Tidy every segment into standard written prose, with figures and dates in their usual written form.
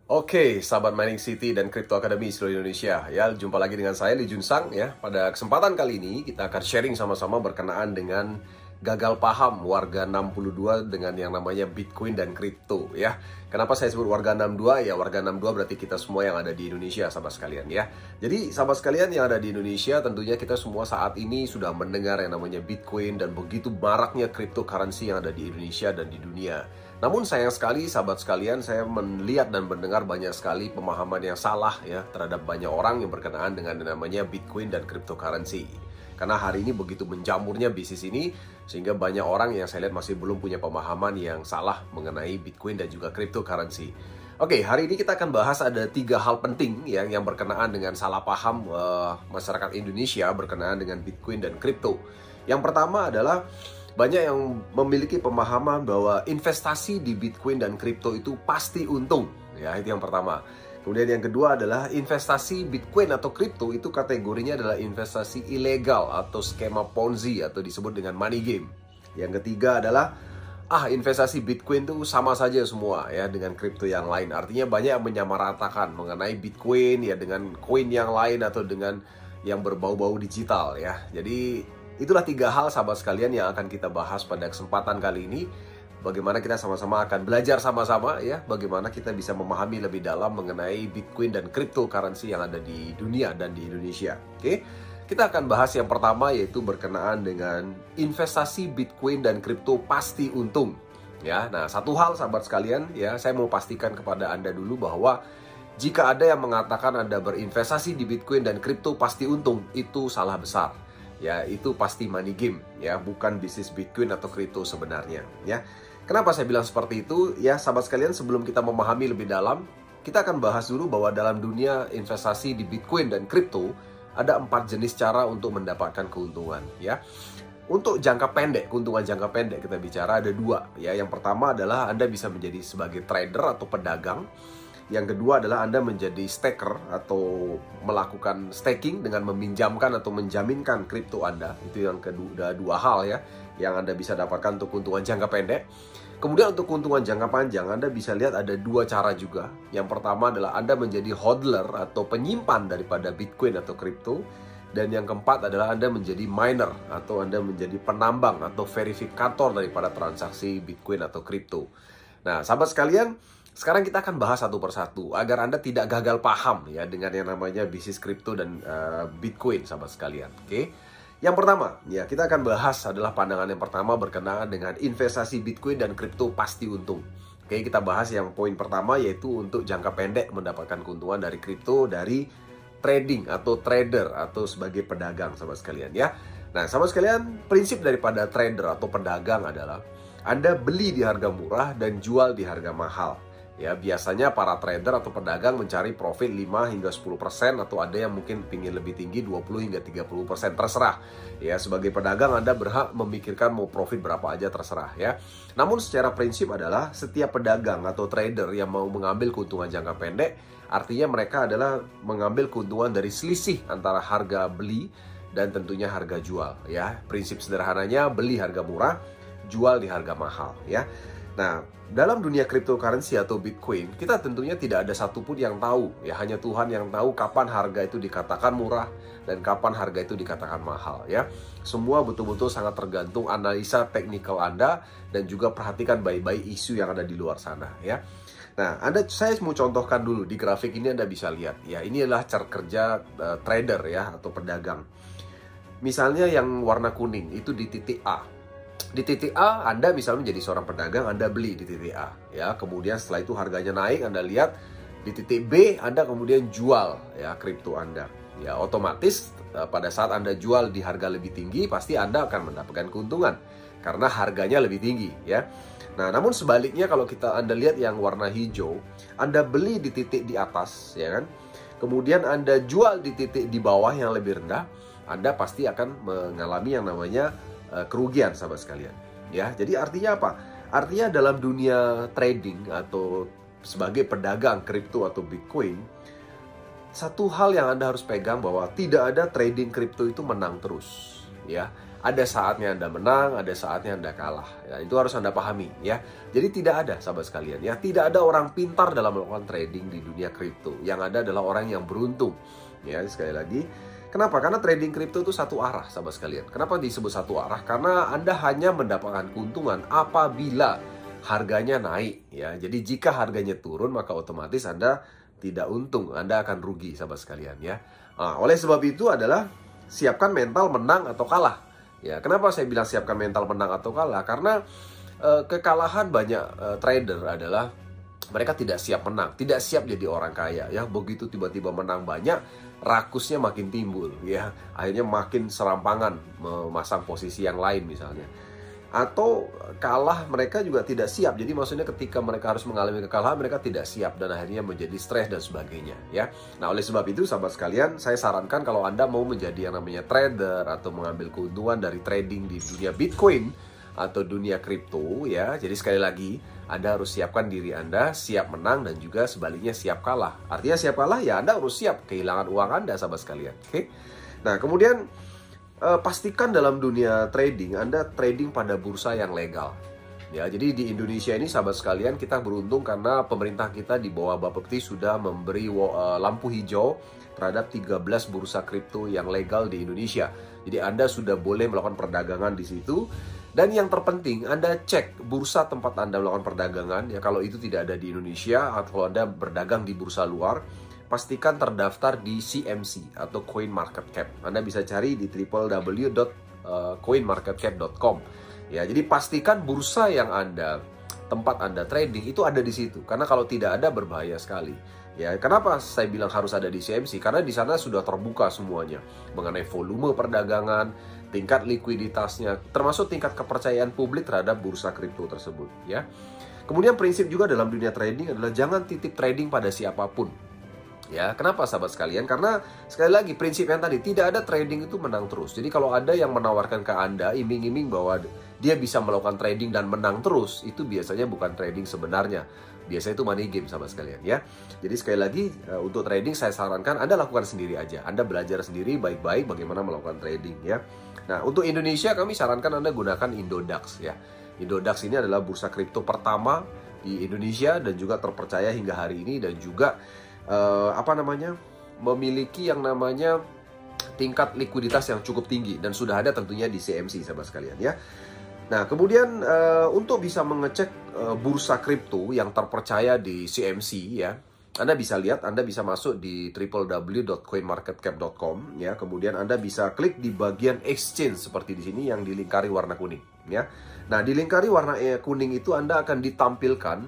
Oke, sahabat Mining City dan Crypto Academy seluruh Indonesia. Ya, jumpa lagi dengan saya Lee Jun Sang ya. Pada kesempatan kali ini kita akan sharing sama-sama berkenaan dengan gagal paham warga 62 dengan yang namanya Bitcoin dan kripto ya. Kenapa saya sebut warga 62? Ya, warga 62 berarti kita semua yang ada di Indonesia, sahabat sekalian ya. Jadi, sahabat sekalian yang ada di Indonesia, tentunya kita semua saat ini sudah mendengar yang namanya Bitcoin dan begitu maraknya cryptocurrency yang ada di Indonesia dan di dunia. Namun sayang sekali sahabat sekalian, saya melihat dan mendengar banyak sekali pemahaman yang salah ya terhadap banyak orang yang berkenaan dengan namanya Bitcoin dan cryptocurrency. Karena hari ini begitu menjamurnya bisnis ini, sehingga banyak orang yang saya lihat masih belum punya pemahaman yang salah mengenai Bitcoin dan juga cryptocurrency. Oke, hari ini kita akan bahas ada 3 hal penting yang berkenaan dengan salah paham masyarakat Indonesia berkenaan dengan Bitcoin dan kripto. Yang pertama adalah banyak yang memiliki pemahaman bahwa investasi di Bitcoin dan kripto itu pasti untung. Ya, itu yang pertama. Kemudian yang kedua adalah investasi Bitcoin atau kripto itu kategorinya adalah investasi ilegal atau skema Ponzi atau disebut dengan money game. Yang ketiga adalah investasi Bitcoin itu sama saja semua ya dengan kripto yang lain. Artinya banyak yang menyamaratakan mengenai Bitcoin ya dengan koin yang lain atau dengan yang berbau-bau digital ya. Jadi itulah 3 hal sahabat sekalian yang akan kita bahas pada kesempatan kali ini. Bagaimana kita sama-sama akan belajar sama-sama ya, bagaimana kita bisa memahami lebih dalam mengenai Bitcoin dan cryptocurrency yang ada di dunia dan di Indonesia. Oke, kita akan bahas yang pertama yaitu berkenaan dengan investasi Bitcoin dan kripto pasti untung. Ya, nah satu hal sahabat sekalian ya, saya mau pastikan kepada Anda dulu bahwa jika ada yang mengatakan Anda berinvestasi di Bitcoin dan kripto pasti untung, itu salah besar. Ya, itu pasti money game ya, bukan bisnis Bitcoin atau kripto sebenarnya ya. Kenapa saya bilang seperti itu? Ya, sahabat sekalian, sebelum kita memahami lebih dalam, kita akan bahas dulu bahwa dalam dunia investasi di Bitcoin dan kripto ada 4 jenis cara untuk mendapatkan keuntungan ya. Untuk jangka pendek, keuntungan jangka pendek kita bicara ada 2 ya. Yang pertama adalah Anda bisa menjadi sebagai trader atau pedagang. Yang kedua adalah Anda menjadi staker atau melakukan staking dengan meminjamkan atau menjaminkan kripto Anda. Itu yang kedua, 2 hal ya yang Anda bisa dapatkan untuk keuntungan jangka pendek. Kemudian untuk keuntungan jangka panjang Anda bisa lihat ada 2 cara juga. Yang pertama adalah Anda menjadi hodler atau penyimpan daripada Bitcoin atau kripto. Dan yang keempat adalah Anda menjadi miner atau Anda menjadi penambang atau verifikator daripada transaksi Bitcoin atau kripto. Nah, sahabat sekalian, sekarang kita akan bahas satu persatu agar Anda tidak gagal paham ya dengan yang namanya bisnis kripto dan Bitcoin, sahabat sekalian. Oke. Yang pertama, ya kita akan bahas adalah pandangan yang pertama berkenaan dengan investasi Bitcoin dan kripto pasti untung. Oke, kita bahas yang poin pertama yaitu untuk jangka pendek mendapatkan keuntungan dari kripto dari trading atau trader atau sebagai pedagang, sahabat sekalian ya. Nah, sahabat sekalian, prinsip daripada trader atau pedagang adalah Anda beli di harga murah dan jual di harga mahal. Ya, biasanya para trader atau pedagang mencari profit 5 hingga 10% atau ada yang mungkin ingin lebih tinggi 20 hingga 30%, terserah. Ya, sebagai pedagang Anda berhak memikirkan mau profit berapa aja terserah ya. Namun secara prinsip adalah setiap pedagang atau trader yang mau mengambil keuntungan jangka pendek, artinya mereka adalah mengambil keuntungan dari selisih antara harga beli dan tentunya harga jual ya. Prinsip sederhananya beli harga murah, jual di harga mahal ya. Nah, dalam dunia cryptocurrency atau Bitcoin, kita tentunya tidak ada satupun yang tahu. Ya, hanya Tuhan yang tahu kapan harga itu dikatakan murah dan kapan harga itu dikatakan mahal. Ya, semua betul-betul sangat tergantung analisa teknikal Anda dan juga perhatikan baik-baik isu yang ada di luar sana. Ya, nah, saya mau contohkan dulu di grafik ini Anda bisa lihat. Ya, ini adalah cara kerja trader ya atau pedagang. Misalnya yang warna kuning itu di titik A. Di titik A, Anda misalnya menjadi seorang pedagang, Anda beli di titik A. Ya, kemudian setelah itu harganya naik, Anda lihat di titik B, Anda kemudian jual ya kripto Anda. Ya, otomatis pada saat Anda jual di harga lebih tinggi, pasti Anda akan mendapatkan keuntungan karena harganya lebih tinggi ya. Nah, namun sebaliknya kalau Anda lihat yang warna hijau, Anda beli di titik di atas ya kan. Kemudian Anda jual di titik di bawah yang lebih rendah, Anda pasti akan mengalami yang namanya kerugian, sahabat sekalian ya. Jadi artinya apa? Artinya dalam dunia trading atau sebagai pedagang kripto atau Bitcoin, satu hal yang Anda harus pegang bahwa tidak ada trading kripto itu menang terus ya. Ada saatnya Anda menang, ada saatnya Anda kalah. Ya, itu harus Anda pahami ya. Jadi tidak ada sahabat sekalian ya, tidak ada orang pintar dalam melakukan trading di dunia kripto. Yang ada adalah orang yang beruntung. Ya, sekali lagi, kenapa? Karena trading kripto itu satu arah sahabat sekalian. Kenapa disebut satu arah? Karena Anda hanya mendapatkan keuntungan apabila harganya naik ya. Jadi jika harganya turun maka otomatis Anda tidak untung, Anda akan rugi sahabat sekalian ya. Nah, oleh sebab itu adalah siapkan mental menang atau kalah. Ya, kenapa saya bilang siapkan mental menang atau kalah? Karena kekalahan banyak trader adalah mereka tidak siap menang, tidak siap jadi orang kaya ya. Begitu tiba-tiba menang banyak, rakusnya makin timbul ya. Akhirnya makin serampangan memasang posisi yang lain misalnya. Atau kalah mereka juga tidak siap. Jadi maksudnya ketika mereka harus mengalami kekalahan, mereka tidak siap dan akhirnya menjadi stres dan sebagainya ya. Nah, oleh sebab itu sahabat sekalian, saya sarankan kalau Anda mau menjadi yang namanya trader atau mengambil keuntungan dari trading di dunia Bitcoin atau dunia kripto ya. Jadi sekali lagi, Anda harus siapkan diri Anda siap menang dan juga sebaliknya siap kalah. Artinya siap kalah ya Anda harus siap kehilangan uang Anda sahabat sekalian. Oke. Nah, kemudian pastikan dalam dunia trading Anda trading pada bursa yang legal. Ya, jadi di Indonesia ini sahabat sekalian kita beruntung karena pemerintah kita di bawah Bapepti sudah memberi lampu hijau terhadap 13 bursa kripto yang legal di Indonesia. Jadi Anda sudah boleh melakukan perdagangan di situ. Dan yang terpenting Anda cek bursa tempat Anda melakukan perdagangan ya, kalau itu tidak ada di Indonesia atau kalau Anda berdagang di bursa luar, pastikan terdaftar di CMC atau CoinMarketCap. Anda bisa cari di www.coinmarketcap.com. Ya, jadi pastikan bursa yang tempat Anda trading itu ada di situ. Karena kalau tidak ada berbahaya sekali. Ya, kenapa saya bilang harus ada di CMC? Karena di sana sudah terbuka semuanya mengenai volume perdagangan, tingkat likuiditasnya, termasuk tingkat kepercayaan publik terhadap bursa kripto tersebut. Ya. Kemudian prinsip juga dalam dunia trading adalah jangan titip trading pada siapapun. Ya, kenapa sahabat sekalian? Karena sekali lagi prinsip yang tadi, tidak ada trading itu menang terus. Jadi kalau ada yang menawarkan ke Anda iming-iming bahwa dia bisa melakukan trading dan menang terus, itu biasanya bukan trading sebenarnya. Biasanya itu money game sahabat sekalian ya. Jadi sekali lagi untuk trading saya sarankan Anda lakukan sendiri aja. Anda belajar sendiri baik-baik bagaimana melakukan trading ya. Nah, untuk Indonesia kami sarankan Anda gunakan Indodax ya. Indodax ini adalah bursa kripto pertama di Indonesia dan juga terpercaya hingga hari ini dan juga memiliki yang namanya tingkat likuiditas yang cukup tinggi dan sudah ada tentunya di CMC sahabat sekalian ya. Nah, kemudian untuk bisa mengecek bursa kripto yang terpercaya di CMC ya, Anda bisa lihat, Anda bisa masuk di www.coinmarketcap.com ya. Kemudian Anda bisa klik di bagian exchange seperti di sini yang dilingkari warna kuning ya. Nah, di lingkari warna kuning itu Anda akan ditampilkan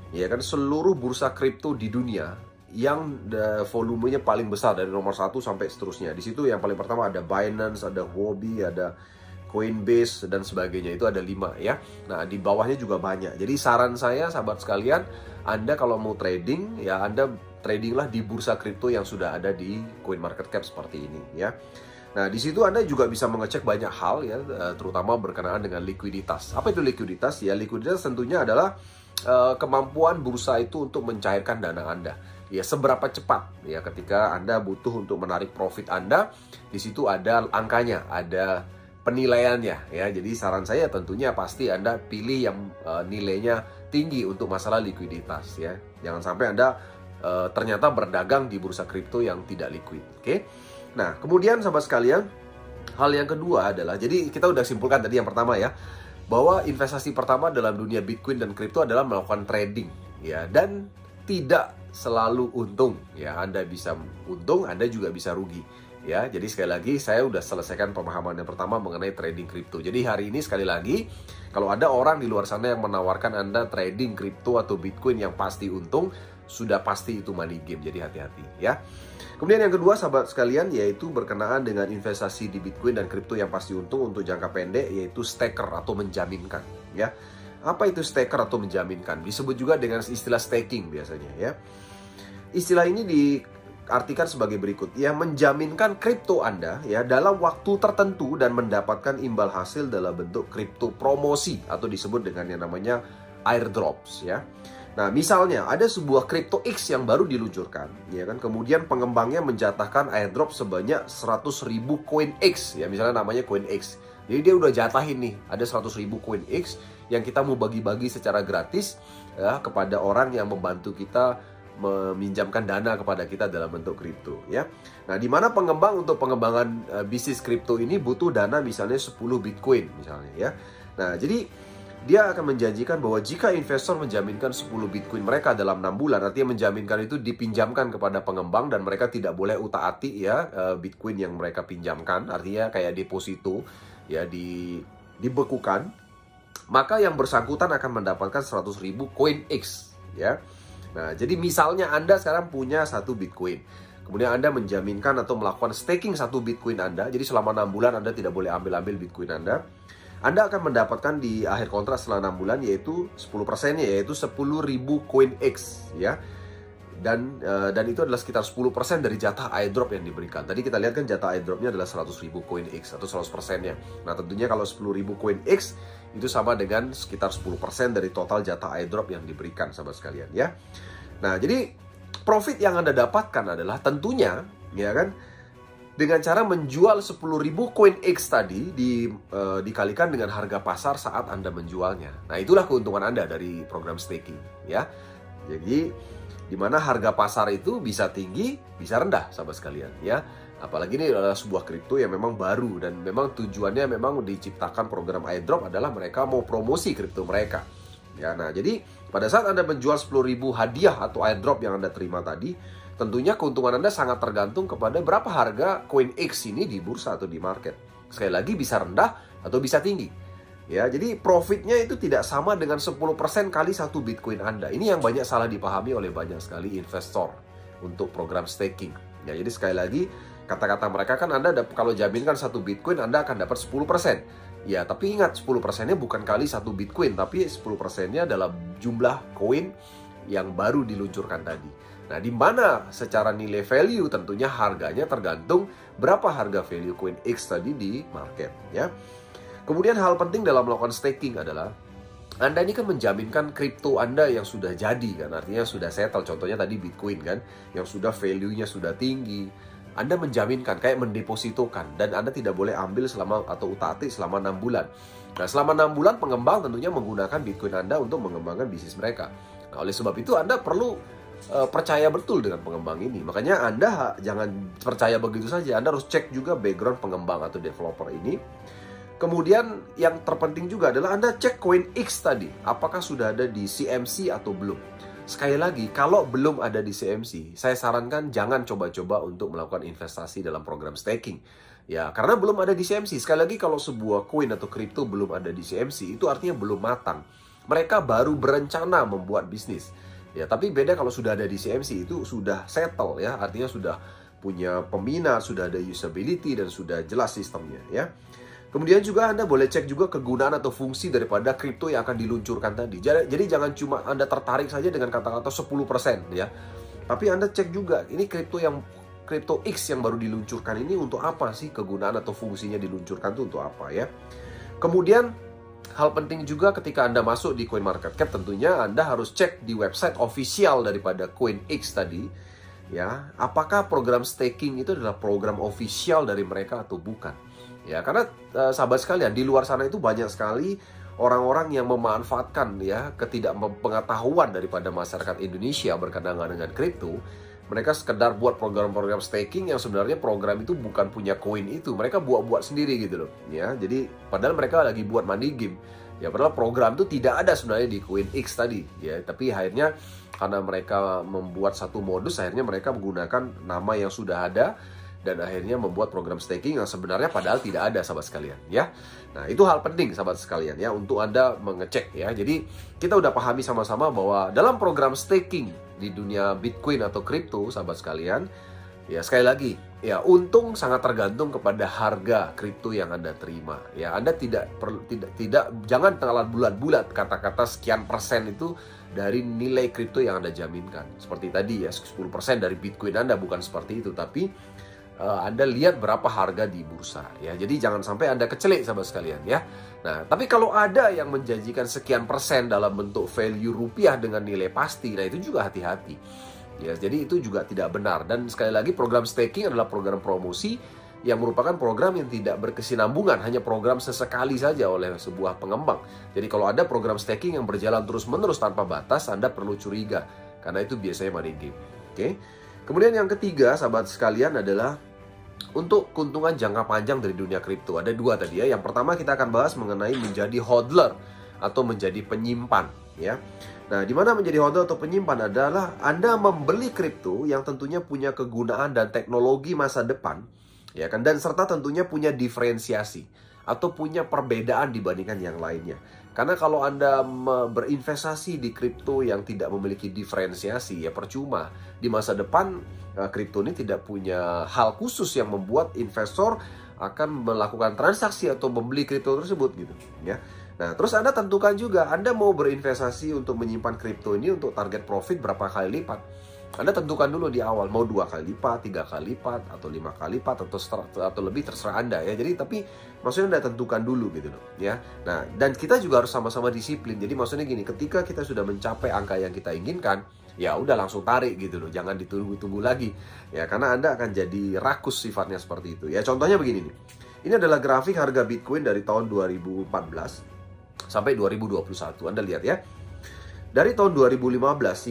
ya kan seluruh bursa kripto di dunia yang volumenya paling besar dari nomor 1 sampai seterusnya. Di situ yang paling pertama ada Binance, ada Huobi, ada Coinbase dan sebagainya. Itu ada 5 ya. Nah, di bawahnya juga banyak. Jadi saran saya sahabat sekalian, Anda kalau mau trading ya Anda tradinglah di bursa kripto yang sudah ada di CoinMarketCap seperti ini ya. Nah, di situ Anda juga bisa mengecek banyak hal ya, terutama berkenaan dengan likuiditas. Apa itu likuiditas? Ya, likuiditas tentunya adalah kemampuan bursa itu untuk mencairkan dana Anda. Ya, seberapa cepat ya ketika Anda butuh untuk menarik profit Anda, di situ ada angkanya, ada penilaiannya ya. Jadi saran saya tentunya pasti Anda pilih yang nilainya tinggi untuk masalah likuiditas ya. Jangan sampai Anda ternyata berdagang di bursa kripto yang tidak liquid. Oke. Nah, kemudian sahabat sekalian, hal yang kedua adalah, jadi kita udah simpulkan tadi yang pertama ya, bahwa investasi pertama dalam dunia Bitcoin dan kripto adalah melakukan trading ya, dan tidak selalu untung ya. Anda bisa untung, Anda juga bisa rugi ya. Jadi sekali lagi saya udah selesaikan pemahaman yang pertama mengenai trading kripto. Jadi hari ini sekali lagi, kalau ada orang di luar sana yang menawarkan Anda trading kripto atau Bitcoin yang pasti untung, sudah pasti itu money game. Jadi hati-hati ya. Kemudian yang kedua sahabat sekalian, yaitu berkenaan dengan investasi di Bitcoin dan kripto yang pasti untung untuk jangka pendek, yaitu staker atau menjaminkan ya. Apa itu staker atau menjaminkan? Disebut juga dengan istilah staking biasanya ya. Istilah ini diartikan sebagai berikut, ya, menjaminkan kripto Anda ya dalam waktu tertentu dan mendapatkan imbal hasil dalam bentuk kripto promosi atau disebut dengan yang namanya airdrops ya. Nah, misalnya ada sebuah kripto X yang baru diluncurkan, ya kan? Kemudian pengembangnya menjatahkan airdrop sebanyak 100.000 koin X, ya, misalnya namanya koin X. Jadi dia udah jatahin nih, ada 100.000 koin X yang kita mau bagi-bagi secara gratis ya, kepada orang yang membantu kita meminjamkan dana kepada kita dalam bentuk kripto ya. Nah, di mana pengembang untuk pengembangan bisnis kripto ini butuh dana misalnya 10 Bitcoin misalnya ya. Nah, jadi dia akan menjanjikan bahwa jika investor menjaminkan 10 Bitcoin mereka dalam 6 bulan, artinya menjaminkan itu dipinjamkan kepada pengembang dan mereka tidak boleh utak-atik ya Bitcoin yang mereka pinjamkan, artinya kayak deposito ya dibekukan, maka yang bersangkutan akan mendapatkan 100.000 koin X ya. Nah, jadi misalnya Anda sekarang punya 1 Bitcoin, kemudian Anda menjaminkan atau melakukan staking 1 Bitcoin Anda, jadi selama 6 bulan Anda tidak boleh ambil Bitcoin Anda akan mendapatkan di akhir kontrak setelah 6 bulan yaitu 10%-nya, yaitu 10.000 koin X ya. Dan itu adalah sekitar 10% dari jatah airdrop yang diberikan. Tadi kita lihat kan jatah airdropnya adalah 100.000 koin X atau 100%-nya. Nah, tentunya kalau 10.000 koin X itu sama dengan sekitar 10% dari total jatah airdrop yang diberikan, sahabat sekalian ya. Nah, jadi profit yang Anda dapatkan adalah tentunya ya kan, dengan cara menjual 10.000 koin X tadi dikalikan dengan harga pasar saat Anda menjualnya. Nah, itulah keuntungan Anda dari program staking ya. Jadi di mana harga pasar itu bisa tinggi, bisa rendah, sahabat sekalian ya. Apalagi ini adalah sebuah kripto yang memang baru dan memang tujuannya memang diciptakan program airdrop adalah mereka mau promosi kripto mereka. Ya, nah jadi pada saat Anda menjual 10.000 hadiah atau airdrop yang Anda terima tadi, tentunya keuntungan Anda sangat tergantung kepada berapa harga koin X ini di bursa atau di market. Sekali lagi bisa rendah atau bisa tinggi. Ya, jadi profitnya itu tidak sama dengan 10% kali 1 Bitcoin Anda. Ini yang banyak salah dipahami oleh banyak sekali investor untuk program staking. Ya, jadi sekali lagi kata-kata mereka kan Anda kalau jaminkan 1 Bitcoin Anda akan dapat 10%. Ya, tapi ingat 10%-nya bukan kali 1 Bitcoin, tapi 10%-nya adalah jumlah koin yang baru diluncurkan tadi. Nah, di mana secara nilai value tentunya harganya tergantung berapa harga value koin X tadi di market ya. Kemudian hal penting dalam melakukan staking adalah Anda ini kan menjaminkan kripto Anda yang sudah jadi kan, artinya sudah settle, contohnya tadi Bitcoin kan, yang sudah value-nya sudah tinggi. Anda menjaminkan, kayak mendepositokan, dan Anda tidak boleh ambil selama atau utak-atik selama 6 bulan. Nah, selama 6 bulan pengembang tentunya menggunakan Bitcoin Anda untuk mengembangkan bisnis mereka. Nah, oleh sebab itu Anda perlu percaya betul dengan pengembang ini. Makanya Anda jangan percaya begitu saja. Anda harus cek juga background pengembang atau developer ini. Kemudian yang terpenting juga adalah Anda cek koin X tadi, apakah sudah ada di CMC atau belum. Sekali lagi, kalau belum ada di CMC, saya sarankan jangan coba-coba untuk melakukan investasi dalam program staking. Ya, karena belum ada di CMC. Sekali lagi, kalau sebuah koin atau kripto belum ada di CMC, itu artinya belum matang. Mereka baru berencana membuat bisnis. Ya, tapi beda kalau sudah ada di CMC, itu sudah settle ya, artinya sudah punya peminat, sudah ada usability dan sudah jelas sistemnya ya. Kemudian juga Anda boleh cek juga kegunaan atau fungsi daripada kripto yang akan diluncurkan tadi. Jadi jangan cuma Anda tertarik saja dengan kata-kata 10% ya. Tapi Anda cek juga ini kripto X yang baru diluncurkan ini untuk apa sih, kegunaan atau fungsinya diluncurkan itu untuk apa ya. Kemudian hal penting juga ketika Anda masuk di CoinMarketCap tentunya Anda harus cek di website official daripada Coin X tadi ya, apakah program staking itu adalah program official dari mereka atau bukan. Ya, karena sahabat sekalian, di luar sana itu banyak sekali orang-orang yang memanfaatkan ya ketidakpengetahuan daripada masyarakat Indonesia berkenaan dengan kripto. Mereka sekedar buat program-program staking yang sebenarnya program itu bukan punya koin itu. Mereka buat-buat sendiri gitu loh. Ya, jadi padahal mereka lagi buat money game. Ya, padahal program itu tidak ada sebenarnya di Coin X tadi. Ya, tapi akhirnya karena mereka membuat satu modus, akhirnya mereka menggunakan nama yang sudah ada dan akhirnya membuat program staking yang sebenarnya padahal tidak ada, sahabat sekalian ya. Nah, itu hal penting sahabat sekalian ya untuk Anda mengecek ya. Jadi kita udah pahami sama-sama bahwa dalam program staking di dunia Bitcoin atau kripto, sahabat sekalian, ya sekali lagi ya, untung sangat tergantung kepada harga kripto yang Anda terima. Ya, Anda jangan terlalu bulat-bulat kata-kata sekian persen itu dari nilai kripto yang Anda jaminkan. Seperti tadi ya, 10% dari Bitcoin Anda, bukan seperti itu, tapi Anda lihat berapa harga di bursa ya. Jadi jangan sampai Anda kecelik sahabat sekalian ya. Nah, tapi kalau ada yang menjanjikan sekian persen dalam bentuk value rupiah dengan nilai pasti, nah itu juga hati-hati. Ya, jadi itu juga tidak benar. Dan sekali lagi program staking adalah program promosi yang merupakan program yang tidak berkesinambungan, hanya program sesekali saja oleh sebuah pengembang. Jadi kalau ada program staking yang berjalan terus-menerus tanpa batas, Anda perlu curiga, karena itu biasanya money game. Oke. Kemudian yang ketiga, sahabat sekalian, adalah untuk keuntungan jangka panjang dari dunia kripto. Ada dua tadi ya. Yang pertama kita akan bahas mengenai menjadi hodler atau menjadi penyimpan ya. Nah, di mana menjadi hodler atau penyimpan adalah Anda membeli kripto yang tentunya punya kegunaan dan teknologi masa depan, ya kan, dan serta tentunya punya diferensiasi atau punya perbedaan dibandingkan yang lainnya. Karena kalau Anda berinvestasi di kripto yang tidak memiliki diferensiasi, ya percuma. Di masa depan kripto ini tidak punya hal khusus yang membuat investor akan melakukan transaksi atau membeli kripto tersebut gitu, ya. Nah, terus Anda tentukan juga Anda mau berinvestasi untuk menyimpan kripto ini untuk target profit berapa kali lipat. Anda tentukan dulu di awal, mau 2 kali lipat, 3 kali lipat, atau 5 kali lipat, atau lebih, terserah Anda ya. Jadi tapi maksudnya Anda tentukan dulu gitu loh ya. Nah, dan kita juga harus sama-sama disiplin. Jadi maksudnya gini, ketika kita sudah mencapai angka yang kita inginkan, ya udah langsung tarik gitu loh. Jangan ditunggu-tunggu lagi ya, karena Anda akan jadi rakus sifatnya seperti itu ya. Contohnya begini nih. Ini adalah grafik harga Bitcoin dari tahun 2014 sampai 2021. Anda lihat ya. Dari tahun 2015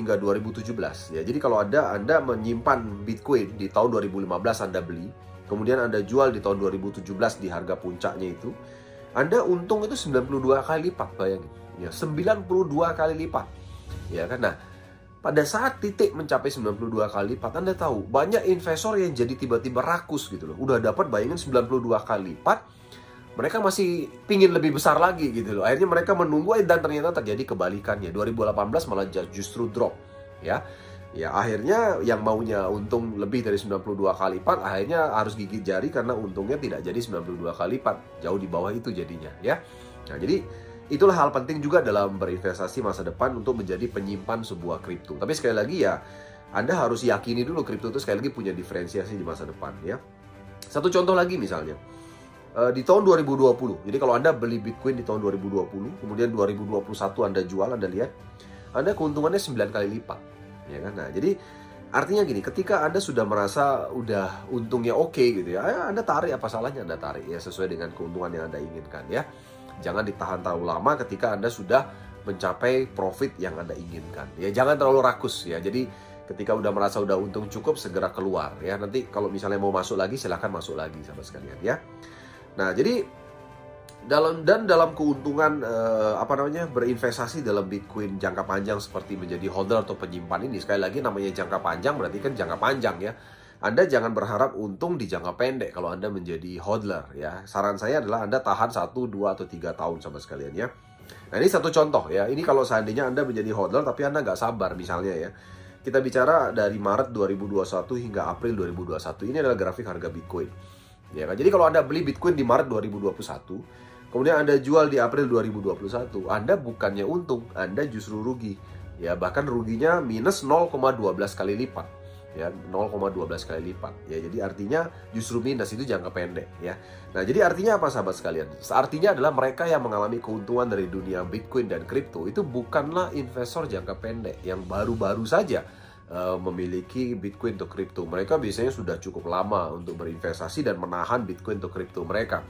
hingga 2017 ya. Jadi kalau Anda menyimpan Bitcoin di tahun 2015 Anda beli, kemudian Anda jual di tahun 2017 di harga puncaknya itu, Anda untung itu 92 kali lipat, bayangin. Ya, 92 kali lipat. Ya kan? Nah, pada saat titik mencapai 92 kali lipat, Anda tahu banyak investor yang jadi tiba-tiba rakus gitu loh. Udah dapat, bayangin, 92 kali lipat. Mereka masih pingin lebih besar lagi gitu loh. Akhirnya mereka menunggu dan ternyata terjadi kebalikannya. 2018 malah justru drop ya. Ya akhirnya yang maunya untung lebih dari 92 kali lipat akhirnya harus gigit jari karena untungnya tidak jadi 92 kali lipat. Jauh di bawah itu jadinya ya. Nah, jadi itulah hal penting juga dalam berinvestasi masa depan untuk menjadi penyimpan sebuah kripto. Tapi sekali lagi ya, Anda harus yakini dulu kripto itu sekali lagi punya diferensiasi di masa depan ya. Satu contoh lagi misalnya. Di tahun 2020, jadi kalau Anda beli Bitcoin di tahun 2020, kemudian 2021 Anda jual, Anda lihat, Anda keuntungannya 9 kali lipat, ya kan? Nah, jadi artinya gini, ketika Anda sudah merasa udah untungnya oke gitu ya, Anda tarik, apa salahnya Anda tarik ya, sesuai dengan keuntungan yang Anda inginkan ya. Jangan ditahan terlalu lama ketika Anda sudah mencapai profit yang Anda inginkan. Ya, jangan terlalu rakus ya. Jadi ketika udah merasa udah untung cukup, segera keluar ya. Nanti kalau misalnya mau masuk lagi, silahkan masuk lagi sahabat sekalian ya. Nah, jadi dalam keuntungan berinvestasi dalam Bitcoin jangka panjang seperti menjadi holder atau penyimpan ini, sekali lagi namanya jangka panjang berarti kan jangka panjang ya. Anda jangan berharap untung di jangka pendek kalau Anda menjadi hodler ya. Saran saya adalah Anda tahan 1, 2, atau 3 tahun sama sekalian ya. Nah, ini satu contoh ya. Ini kalau seandainya Anda menjadi hodler tapi Anda nggak sabar misalnya ya. Kita bicara dari Maret 2021 hingga April 2021. Ini adalah grafik harga Bitcoin. Ya kan? Jadi kalau Anda beli Bitcoin di Maret 2021, kemudian Anda jual di April 2021, Anda bukannya untung, Anda justru rugi. Ya, bahkan ruginya minus 0,12 kali lipat. Ya, 0,12 kali lipat. Ya, jadi artinya justru minus itu jangka pendek ya. Nah, jadi artinya apa sahabat sekalian? Artinya adalah mereka yang mengalami keuntungan dari dunia Bitcoin dan kripto itu bukanlah investor jangka pendek yang baru-baru saja memiliki Bitcoin atau kripto. Mereka biasanya sudah cukup lama untuk berinvestasi dan menahan Bitcoin atau kripto mereka,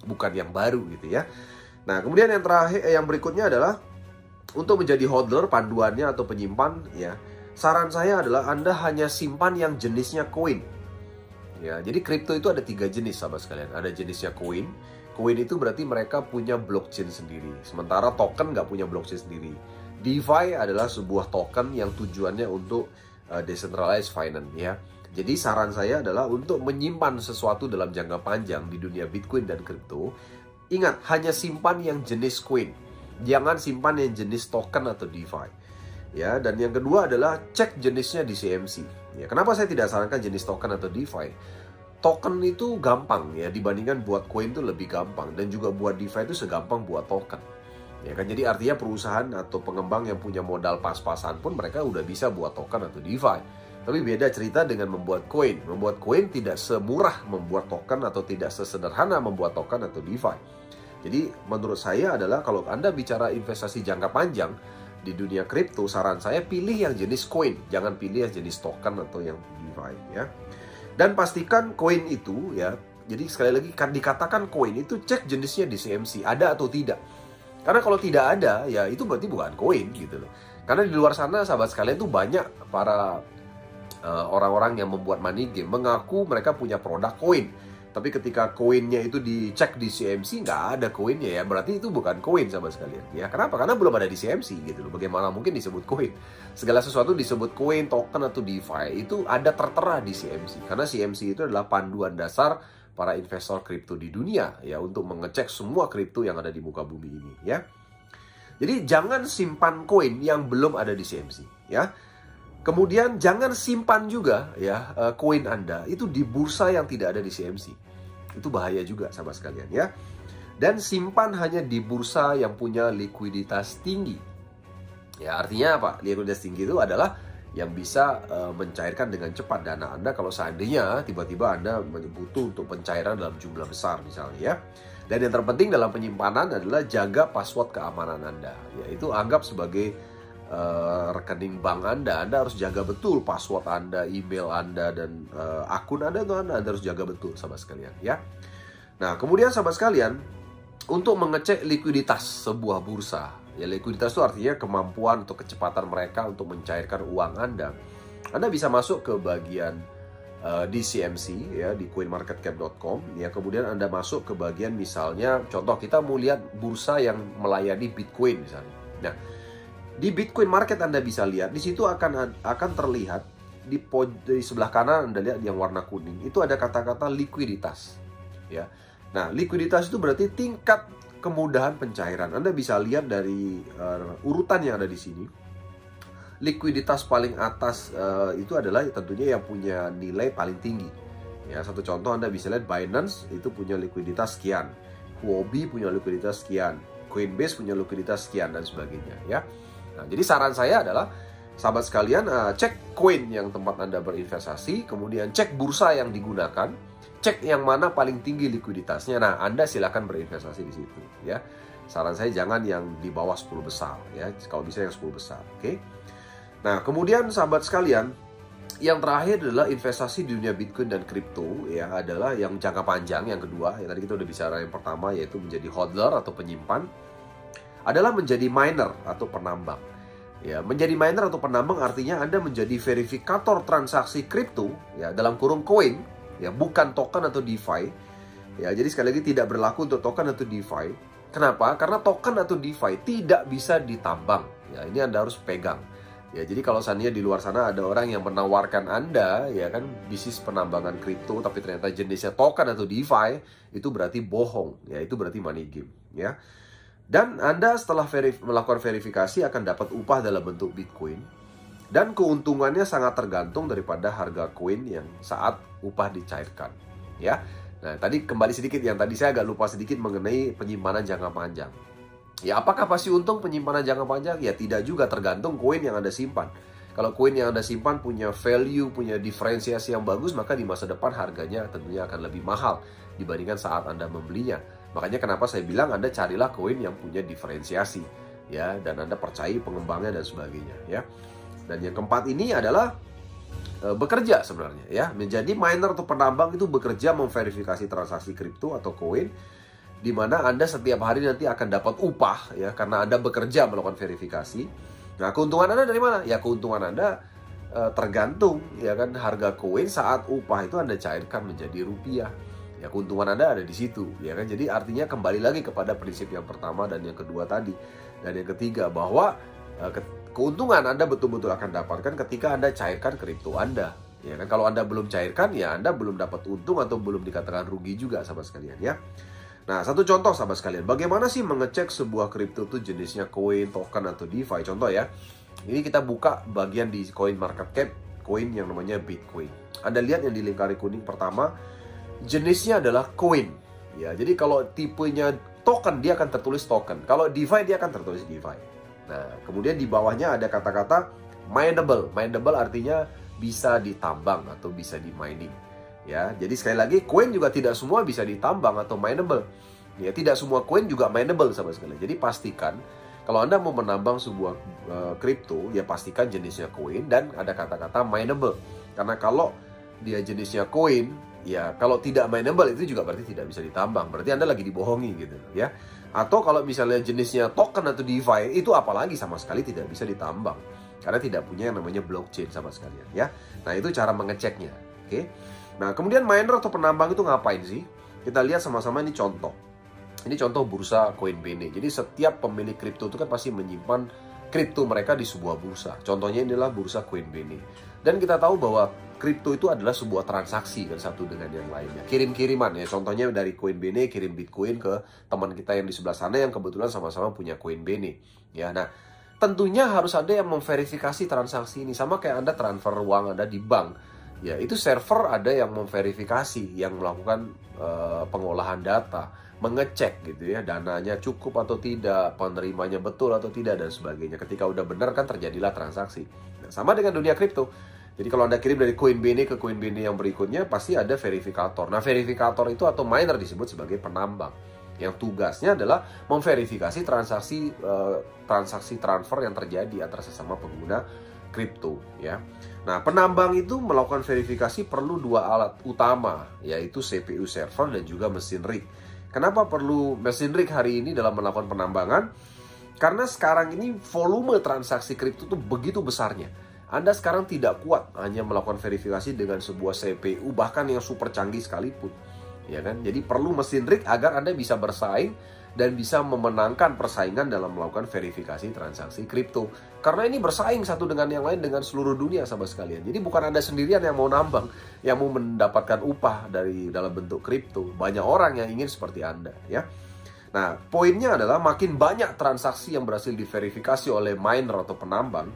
bukan yang baru gitu ya. Nah, kemudian yang terakhir, yang berikutnya adalah untuk menjadi hodler, panduannya atau penyimpan ya. Saran saya adalah Anda hanya simpan yang jenisnya koin. Ya, jadi kripto itu ada 3 jenis sahabat sekalian. Ada jenisnya koin. Koin itu berarti mereka punya blockchain sendiri. Sementara token nggak punya blockchain sendiri. DeFi adalah sebuah token yang tujuannya untuk decentralized finance ya. Jadi saran saya adalah untuk menyimpan sesuatu dalam jangka panjang di dunia Bitcoin dan kripto, ingat hanya simpan yang jenis koin. Jangan simpan yang jenis token atau DeFi. Ya, dan yang kedua adalah cek jenisnya di CMC. Ya, kenapa saya tidak sarankan jenis token atau DeFi? Token itu gampang ya, dibandingkan buat koin itu lebih gampang, dan juga buat DeFi itu segampang buat token. Ya kan, jadi artinya perusahaan atau pengembang yang punya modal pas-pasan pun mereka udah bisa buat token atau DeFi. Tapi beda cerita dengan membuat koin. Membuat koin tidak semurah membuat token atau tidak sesederhana membuat token atau DeFi. Jadi menurut saya adalah kalau Anda bicara investasi jangka panjang di dunia kripto, saran saya pilih yang jenis koin, jangan pilih yang jenis token atau yang DeFi ya. Dan pastikan koin itu ya Jadi sekali lagi kan dikatakan koin itu cek jenisnya di CMC ada atau tidak. Karena kalau tidak ada ya itu berarti bukan koin gitu loh. Karena di luar sana sahabat sekalian tuh banyak para orang-orang yang membuat money game mengaku mereka punya produk koin. Tapi ketika koinnya itu dicek di CMC nggak ada koinnya ya, berarti itu bukan koin sahabat sekalian. Ya kenapa? Karena belum ada di CMC gitu loh. Bagaimana mungkin disebut koin? Segala sesuatu disebut koin, token atau DeFi itu ada tertera di CMC. Karena CMC itu adalah panduan dasar para investor kripto di dunia ya untuk mengecek semua kripto yang ada di muka bumi ini ya. Jadi jangan simpan koin yang belum ada di CMC ya. Kemudian jangan simpan juga ya koin Anda itu di bursa yang tidak ada di CMC. Itu bahaya juga sahabat sekalian ya. Dan simpan hanya di bursa yang punya likuiditas tinggi. Ya artinya apa? Likuiditas tinggi itu adalah yang bisa mencairkan dengan cepat dana Anda kalau seandainya tiba-tiba Anda butuh untuk pencairan dalam jumlah besar misalnya ya. Dan yang terpenting dalam penyimpanan adalah jaga password keamanan Anda. Yaitu anggap sebagai rekening bank Anda harus jaga betul password Anda, email Anda, dan akun Anda itu Anda harus jaga betul sahabat sekalian ya. Nah kemudian sahabat sekalian, untuk mengecek likuiditas sebuah bursa ya, likuiditas itu artinya kemampuan atau kecepatan mereka untuk mencairkan uang Anda bisa masuk ke bagian di CMC ya, di coinmarketcap.com ya. Kemudian Anda masuk ke bagian misalnya contoh kita mau lihat bursa yang melayani Bitcoin misalnya. Nah di Bitcoin Market Anda bisa lihat, di situ akan terlihat di sebelah kanan Anda lihat yang warna kuning, itu ada kata-kata likuiditas. Ya. Nah, likuiditas itu berarti tingkat kemudahan pencairan. Anda bisa lihat dari urutan yang ada di sini. Likuiditas paling atas itu adalah tentunya yang punya nilai paling tinggi. Ya, satu contoh Anda bisa lihat Binance itu punya likuiditas sekian, Huobi punya likuiditas sekian, Coinbase punya likuiditas sekian dan sebagainya. Ya. Nah, jadi saran saya adalah sahabat sekalian cek koin yang tempat Anda berinvestasi, kemudian cek bursa yang digunakan, cek yang mana paling tinggi likuiditasnya. Nah, Anda silakan berinvestasi di situ ya. Saran saya jangan yang di bawah 10 besar ya, kalau bisa yang 10 besar, oke? Nah, kemudian sahabat sekalian, yang terakhir adalah investasi di dunia Bitcoin dan kripto ya, adalah yang jangka panjang. Yang kedua, yang tadi kita udah bicara yang pertama yaitu menjadi hodler atau penyimpan, adalah menjadi miner atau penambang. Ya, menjadi miner atau penambang artinya Anda menjadi verifikator transaksi kripto ya, dalam kurung koin ya, bukan token atau DeFi. Ya, jadi sekali lagi tidak berlaku untuk token atau DeFi. Kenapa? Karena token atau DeFi tidak bisa ditambang. Ya, ini Anda harus pegang. Ya, jadi kalau seandainya di luar sana ada orang yang menawarkan Anda ya kan bisnis penambangan kripto tapi ternyata jenisnya token atau DeFi, itu berarti bohong. Ya, itu berarti money game ya. Dan Anda setelah melakukan verifikasi akan dapat upah dalam bentuk Bitcoin. Dan keuntungannya sangat tergantung daripada harga koin yang saat upah dicairkan. Ya. Nah, tadi kembali sedikit yang tadi saya agak lupa sedikit mengenai penyimpanan jangka panjang. Ya, apakah pasti untung penyimpanan jangka panjang? Ya, tidak juga, tergantung koin yang Anda simpan. Kalau koin yang Anda simpan punya value, punya diferensiasi yang bagus, maka di masa depan harganya tentunya akan lebih mahal dibandingkan saat Anda membelinya. Makanya kenapa saya bilang Anda carilah koin yang punya diferensiasi ya, dan Anda percayai pengembangnya dan sebagainya ya. Dan yang keempat ini adalah bekerja sebenarnya ya. Menjadi miner atau penambang itu bekerja memverifikasi transaksi kripto atau koin, di mana Anda setiap hari nanti akan dapat upah ya karena Anda bekerja melakukan verifikasi. Nah, keuntungan Anda dari mana? Ya, keuntungan Anda tergantung ya kan harga koin saat upah itu Anda cairkan menjadi rupiah. Ya, keuntungan Anda ada di situ ya kan. Jadi artinya kembali lagi kepada prinsip yang pertama dan yang kedua tadi. Dan yang ketiga bahwa keuntungan Anda betul-betul akan dapatkan ketika Anda cairkan kripto Anda. Ya kan, kalau Anda belum cairkan ya Anda belum dapat untung atau belum dikatakan rugi juga sahabat sekalian ya. Nah, satu contoh sahabat sekalian, bagaimana sih mengecek sebuah kripto itu jenisnya koin, token atau DeFi? Contoh ya. Ini kita buka bagian di Coin Market Cap, koin yang namanya Bitcoin. Anda lihat yang di lingkari kuning pertama, jenisnya adalah koin. Ya, jadi kalau tipenya token dia akan tertulis token. Kalau DeFi dia akan tertulis DeFi. Nah, kemudian di bawahnya ada kata-kata mineable. Mineable artinya bisa ditambang atau bisa di mining. Ya, jadi sekali lagi koin juga tidak semua bisa ditambang atau mineable. Ya, tidak semua koin juga mineable sama sekali. Jadi pastikan kalau Anda mau menambang sebuah kripto, ya pastikan jenisnya koin dan ada kata-kata mineable. Karena kalau dia jenisnya koin, ya kalau tidak mineable itu juga berarti tidak bisa ditambang. Berarti Anda lagi dibohongi gitu ya. Atau kalau misalnya jenisnya token atau DeFi, itu apalagi sama sekali tidak bisa ditambang. Karena tidak punya yang namanya blockchain sama sekali ya. Nah, itu cara mengeceknya. Oke. Nah, kemudian miner atau penambang itu ngapain sih? Kita lihat sama-sama, ini contoh. Ini contoh bursa Coinbase. Jadi setiap pemilik kripto itu kan pasti menyimpan kripto mereka di sebuah bursa. Contohnya inilah bursa Coinbase. Dan kita tahu bahwa kripto itu adalah sebuah transaksi kan, satu dengan yang lainnya. Kirim-kiriman ya. Contohnya dari Coinbase kirim Bitcoin ke teman kita yang di sebelah sana yang kebetulan sama-sama punya Coinbase. Ya, nah tentunya harus ada yang memverifikasi transaksi ini. Sama kayak Anda transfer uang Anda di bank. Ya, itu server ada yang memverifikasi, yang melakukan pengolahan data, mengecek gitu ya, dananya cukup atau tidak, penerimanya betul atau tidak, dan sebagainya. Ketika udah benar kan terjadilah transaksi. Nah, sama dengan dunia kripto. Jadi kalau Anda kirim dari Coinbase ke Coinbase yang berikutnya, pasti ada verifikator. Nah, verifikator itu atau miner disebut sebagai penambang, yang tugasnya adalah memverifikasi transaksi transfer yang terjadi antara sesama pengguna kripto ya. Nah, penambang itu melakukan verifikasi perlu dua alat utama, yaitu CPU server dan juga mesin rig. Kenapa perlu mesin rig hari ini dalam melakukan penambangan? Karena sekarang ini volume transaksi kripto itu begitu besarnya. Anda sekarang tidak kuat hanya melakukan verifikasi dengan sebuah CPU bahkan yang super canggih sekalipun. Ya kan? Jadi perlu mesin rig agar Anda bisa bersaing dan bisa memenangkan persaingan dalam melakukan verifikasi transaksi kripto. Karena ini bersaing satu dengan yang lain dengan seluruh dunia sahabat sekalian. Jadi bukan Anda sendirian yang mau nambang, yang mau mendapatkan upah dari dalam bentuk kripto. Banyak orang yang ingin seperti Anda ya. Nah, poinnya adalah makin banyak transaksi yang berhasil diverifikasi oleh miner atau penambang,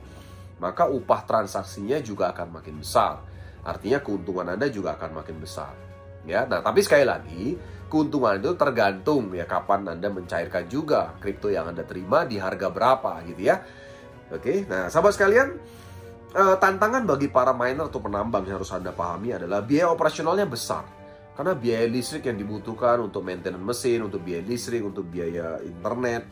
maka upah transaksinya juga akan makin besar. Artinya keuntungan Anda juga akan makin besar. Ya, nah tapi sekali lagi keuntungan itu tergantung ya kapan Anda mencairkan juga kripto yang Anda terima di harga berapa gitu ya. Oke, nah sahabat sekalian, tantangan bagi para miner atau penambang yang harus Anda pahami adalah biaya operasionalnya besar. Karena biaya listrik yang dibutuhkan untuk maintenance mesin, untuk biaya listrik, untuk biaya internet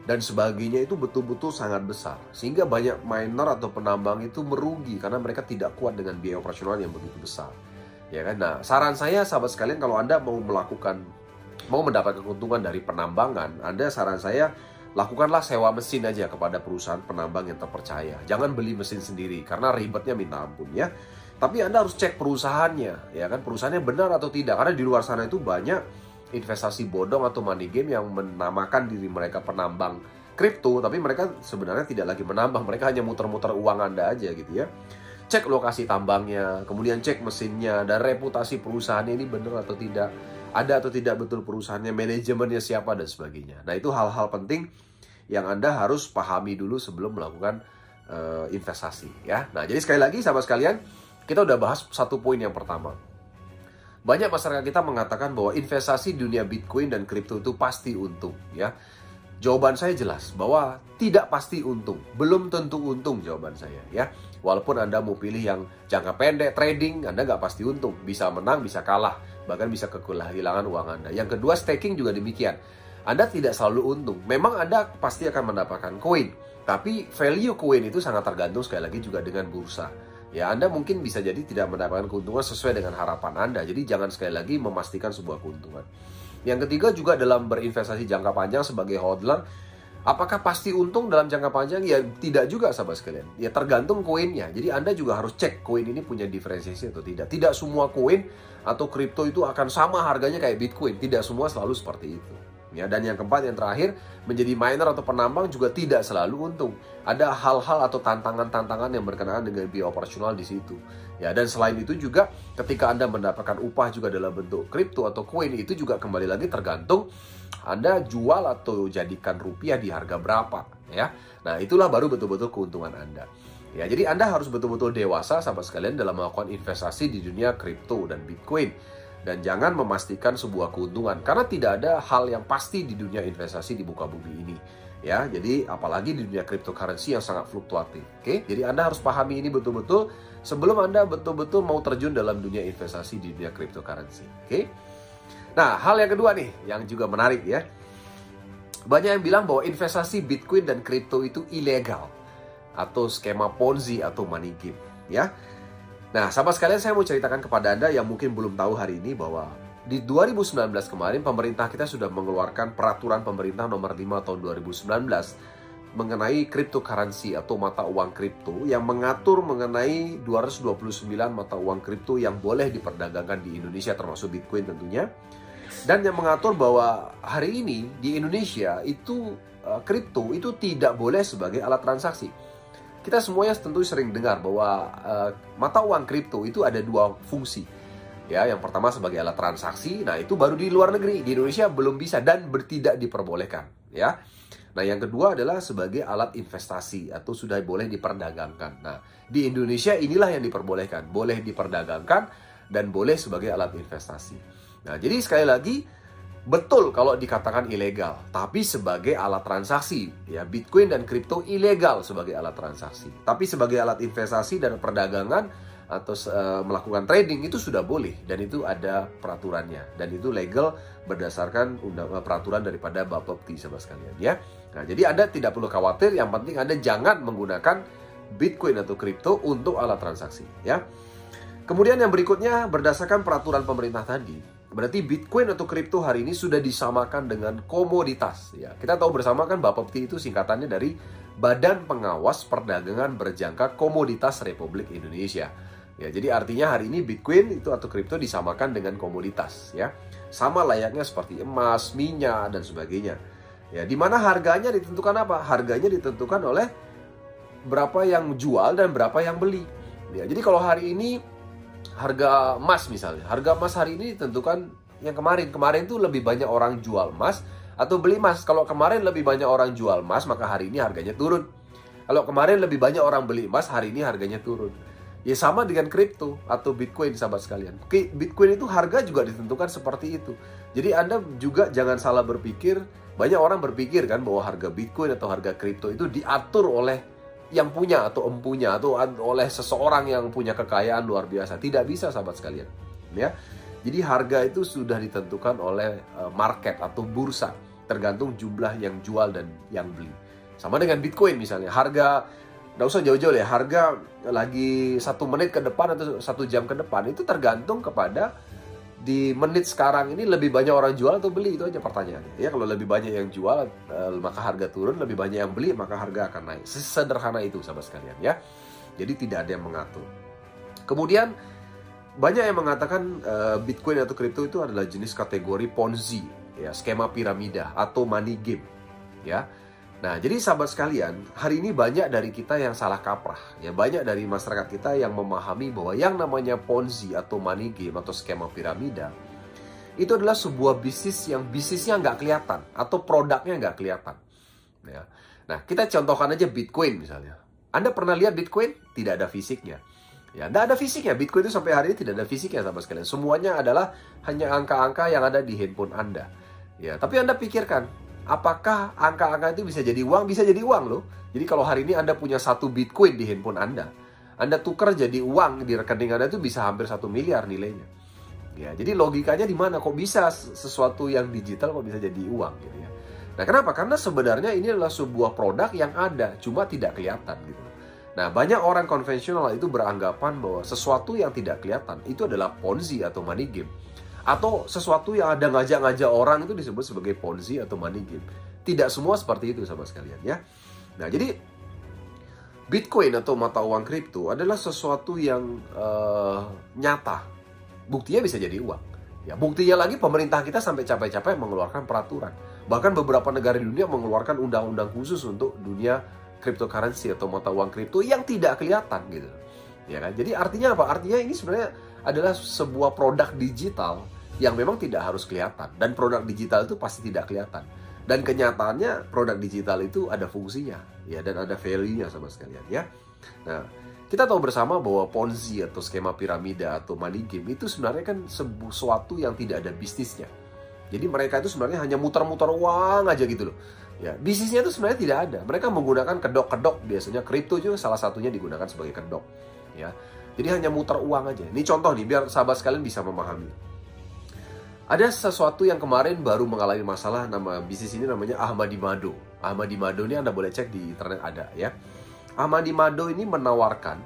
dan sebagainya itu betul-betul sangat besar. Sehingga banyak miner atau penambang itu merugi karena mereka tidak kuat dengan biaya operasional yang begitu besar. Ya kan? Nah, saran saya sahabat sekalian, kalau Anda mau mendapatkan keuntungan dari penambangan, saran saya lakukanlah sewa mesin aja kepada perusahaan penambang yang terpercaya. Jangan beli mesin sendiri karena ribetnya minta ampun ya. Tapi Anda harus cek perusahaannya, ya kan? Perusahaannya benar atau tidak, karena di luar sana itu banyak investasi bodong atau money game yang menamakan diri mereka penambang kripto, tapi mereka sebenarnya tidak lagi menambang, mereka hanya muter-muter uang Anda aja gitu ya. Cek lokasi tambangnya, kemudian cek mesinnya, dan reputasi perusahaannya ini benar atau tidak, ada atau tidak betul perusahaannya, manajemennya siapa, dan sebagainya. Nah, itu hal-hal penting yang Anda harus pahami dulu sebelum melakukan investasi ya. Nah, jadi sekali lagi sahabat sekalian, kita udah bahas satu poin yang pertama. Banyak masyarakat kita mengatakan bahwa investasi di dunia Bitcoin dan kripto itu pasti untung ya. Jawaban saya jelas bahwa tidak pasti untung, belum tentu untung jawaban saya ya. Walaupun Anda mau pilih yang jangka pendek trading, Anda nggak pasti untung, bisa menang, bisa kalah, bahkan bisa kehilangan uang Anda. Yang kedua, staking juga demikian. Anda tidak selalu untung. Memang Anda pasti akan mendapatkan koin, tapi value koin itu sangat tergantung sekali lagi juga dengan bursa. Ya, Anda mungkin bisa jadi tidak mendapatkan keuntungan sesuai dengan harapan Anda. Jadi jangan sekali lagi memastikan sebuah keuntungan. Yang ketiga juga dalam berinvestasi jangka panjang sebagai hodler, apakah pasti untung dalam jangka panjang? Ya tidak juga sahabat sekalian. Ya tergantung koinnya. Jadi Anda juga harus cek koin ini punya diferensiasi atau tidak. Tidak semua koin atau kripto itu akan sama harganya kayak Bitcoin. Tidak semua selalu seperti itu. Ya, dan yang keempat, yang terakhir, menjadi miner atau penambang juga tidak selalu untung. Ada hal-hal atau tantangan-tantangan yang berkenaan dengan biaya operasional di situ. Ya, dan selain itu juga ketika Anda mendapatkan upah juga dalam bentuk kripto atau koin, itu juga kembali lagi tergantung Anda jual atau jadikan rupiah di harga berapa. Ya, nah itulah baru betul-betul keuntungan Anda. Ya, jadi Anda harus betul-betul dewasa sahabat sekalian dalam melakukan investasi di dunia kripto dan Bitcoin. Dan jangan memastikan sebuah keuntungan, karena tidak ada hal yang pasti di dunia investasi di muka bumi ini. Ya, jadi apalagi di dunia cryptocurrency yang sangat fluktuatif. Oke, jadi Anda harus pahami ini betul-betul sebelum Anda betul-betul mau terjun dalam dunia investasi di dunia cryptocurrency. Oke. Nah, hal yang kedua nih yang juga menarik ya. Banyak yang bilang bahwa investasi Bitcoin dan kripto itu ilegal atau skema Ponzi atau money game, ya. Nah, sahabat sekalian, saya mau ceritakan kepada Anda yang mungkin belum tahu hari ini bahwa di 2019 kemarin pemerintah kita sudah mengeluarkan peraturan pemerintah nomor 5 tahun 2019 mengenai cryptocurrency atau mata uang kripto yang mengatur mengenai 229 mata uang kripto yang boleh diperdagangkan di Indonesia, termasuk Bitcoin tentunya. Dan yang mengatur bahwa hari ini di Indonesia itu kripto itu tidak boleh sebagai alat transaksi. Kita semuanya tentu sering dengar bahwa mata uang kripto itu ada dua fungsi. Ya, yang pertama sebagai alat transaksi, nah itu baru di luar negeri, di Indonesia belum bisa dan tidak diperbolehkan, ya. Nah, yang kedua adalah sebagai alat investasi atau sudah boleh diperdagangkan. Nah, di Indonesia inilah yang diperbolehkan, boleh diperdagangkan dan boleh sebagai alat investasi. Nah, jadi sekali lagi betul kalau dikatakan ilegal, tapi sebagai alat transaksi, ya Bitcoin dan kripto ilegal sebagai alat transaksi. Tapi sebagai alat investasi dan perdagangan atau melakukan trading itu sudah boleh dan itu ada peraturannya dan itu legal berdasarkan peraturan daripada Bapepti sahabat sekalian, ya. Nah, jadi Anda tidak perlu khawatir, yang penting Anda jangan menggunakan Bitcoin atau kripto untuk alat transaksi, ya. Kemudian yang berikutnya berdasarkan peraturan pemerintah tadi, berarti Bitcoin atau kripto hari ini sudah disamakan dengan komoditas. Ya, kita tahu bersama kan Bapepti itu singkatannya dari Badan Pengawas Perdagangan Berjangka Komoditas Republik Indonesia. Ya, jadi artinya hari ini Bitcoin itu atau kripto disamakan dengan komoditas. Ya, sama layaknya seperti emas, minyak dan sebagainya. Ya, di mana harganya ditentukan apa? Harganya ditentukan oleh berapa yang jual dan berapa yang beli. Ya, jadi kalau hari ini harga emas misalnya, harga emas hari ini ditentukan yang kemarin tuh lebih banyak orang jual emas atau beli emas. Kalau kemarin lebih banyak orang jual emas, maka hari ini harganya turun. Kalau kemarin lebih banyak orang beli emas, hari ini harganya turun. Ya sama dengan kripto atau Bitcoin sahabat sekalian. Bitcoin itu harga juga ditentukan seperti itu. Jadi Anda juga jangan salah berpikir. Banyak orang berpikir kan bahwa harga Bitcoin atau harga kripto itu diatur oleh yang punya atau empunya atau oleh seseorang yang punya kekayaan luar biasa. Tidak bisa sahabat sekalian, ya. Jadi harga itu sudah ditentukan oleh market atau bursa, tergantung jumlah yang jual dan yang beli. Sama dengan Bitcoin misalnya, harga nggak usah jauh-jauh ya, harga lagi 1 menit ke depan atau 1 jam ke depan itu tergantung kepada di menit sekarang ini lebih banyak orang jual atau beli, itu aja pertanyaannya. Ya, kalau lebih banyak yang jual maka harga turun, lebih banyak yang beli maka harga akan naik. Sesederhana itu sahabat sekalian, ya. Jadi tidak ada yang mengatur. Kemudian banyak yang mengatakan Bitcoin atau kripto itu adalah jenis kategori Ponzi, ya, skema piramida atau money game, ya. Nah, jadi sahabat sekalian, hari ini banyak dari kita yang salah kaprah. Ya, banyak dari masyarakat kita yang memahami bahwa yang namanya Ponzi atau money game atau skema piramida itu adalah sebuah bisnis yang bisnisnya nggak kelihatan atau produknya nggak kelihatan. Ya. Nah, kita contohkan aja Bitcoin misalnya. Anda pernah lihat Bitcoin? Tidak ada fisiknya. Ya, tidak ada fisiknya. Bitcoin itu sampai hari ini tidak ada fisiknya sahabat sekalian. Semuanya adalah hanya angka-angka yang ada di handphone Anda. Ya, tapi Anda pikirkan, apakah angka-angka itu bisa jadi uang? Bisa jadi uang loh. Jadi kalau hari ini Anda punya 1 Bitcoin di handphone Anda tukar jadi uang di rekening Anda itu bisa hampir 1 miliar nilainya. Ya, jadi logikanya di mana? Kok bisa sesuatu yang digital kok bisa jadi uang gitu ya? Nah, kenapa? Karena sebenarnya ini adalah sebuah produk yang ada, cuma tidak kelihatan gitu. Nah, banyak orang konvensional itu beranggapan bahwa sesuatu yang tidak kelihatan itu adalah Ponzi atau money game. Atau sesuatu yang ada ngajak-ngajak orang itu disebut sebagai Ponzi atau money game. Tidak semua seperti itu sahabat sekalian, ya. Nah, jadi Bitcoin atau mata uang kripto adalah sesuatu yang nyata. Buktinya bisa jadi uang. Ya, buktinya lagi pemerintah kita sampai capek-capek mengeluarkan peraturan. Bahkan beberapa negara di dunia mengeluarkan undang-undang khusus untuk dunia cryptocurrency atau mata uang kripto yang tidak kelihatan gitu. Ya kan? Jadi artinya apa? Artinya ini sebenarnya adalah sebuah produk digital yang memang tidak harus kelihatan. Dan produk digital itu pasti tidak kelihatan. Dan kenyataannya produk digital itu ada fungsinya, ya, dan ada value-nya sama sekalian, ya. Nah, kita tahu bersama bahwa Ponzi atau skema piramida atau money game itu sebenarnya kan sesuatu yang tidak ada bisnisnya. Jadi mereka itu sebenarnya hanya muter-muter uang aja gitu loh. Ya, bisnisnya itu sebenarnya tidak ada. Mereka menggunakan kedok-kedok, biasanya kripto juga salah satunya digunakan sebagai kedok, ya. Jadi hanya muter uang aja. Ini contoh nih biar sahabat sekalian bisa memahami. Ada sesuatu yang kemarin baru mengalami masalah, nama bisnis ini namanya Ahmadimado. Ahmadimado ini Anda boleh cek di internet ada, ya. Ahmadimado ini menawarkan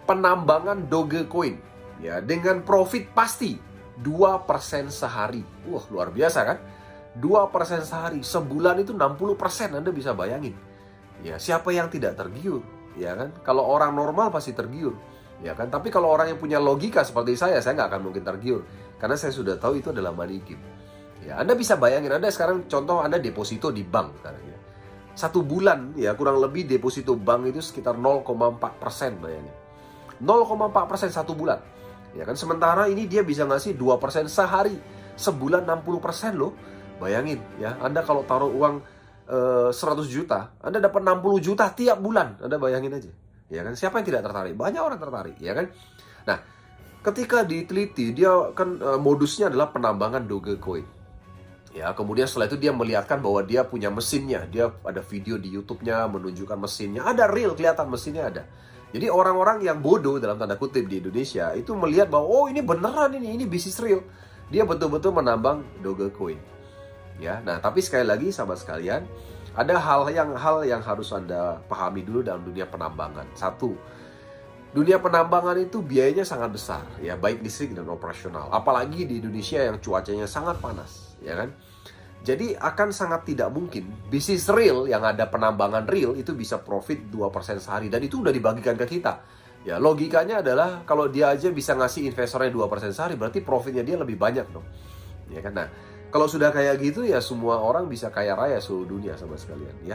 penambangan Dogecoin ya dengan profit pasti 2% sehari. Wah, luar biasa kan? 2% sehari, sebulan itu 60%, Anda bisa bayangin. Ya, siapa yang tidak tergiur? Ya kan? Kalau orang normal pasti tergiur. Ya kan? Tapi kalau orang yang punya logika seperti saya nggak akan mungkin tergiur. Karena saya sudah tahu itu adalah money game. Ya, Anda bisa bayangin, Anda sekarang contoh Anda deposito di bank sekarang ya. 1 bulan ya kurang lebih deposito bank itu sekitar 0,4%, bayangin. 0,4% 1 bulan. Ya kan, sementara ini dia bisa ngasih 2% sehari. Sebulan 60% loh. Bayangin ya, Anda kalau taruh uang 100 juta, Anda dapat 60 juta tiap bulan. Anda bayangin aja. Ya kan, siapa yang tidak tertarik? Banyak orang tertarik, ya kan? Nah, ketika diteliti, dia kan modusnya adalah penambangan Dogecoin. Ya, kemudian setelah itu dia melihatkan bahwa dia punya mesinnya. Dia ada video di YouTube-nya menunjukkan mesinnya. Ada real, kelihatan mesinnya ada. Jadi orang-orang yang bodoh dalam tanda kutip di Indonesia itu melihat bahwa oh ini beneran ini bisnis real. Dia betul-betul menambang Dogecoin. Ya, nah tapi sekali lagi sahabat sekalian, ada hal yang harus Anda pahami dulu dalam dunia penambangan. Satu, dunia penambangan itu biayanya sangat besar, ya baik listrik dan operasional. Apalagi di Indonesia yang cuacanya sangat panas, ya kan? Jadi akan sangat tidak mungkin bisnis real yang ada penambangan real itu bisa profit 2% sehari, dan itu udah dibagikan ke kita. Ya, logikanya adalah kalau dia aja bisa ngasih investornya 2% sehari, berarti profitnya dia lebih banyak dong. Ya kan? Nah, kalau sudah kayak gitu ya semua orang bisa kaya raya seluruh dunia sama sekalian ya.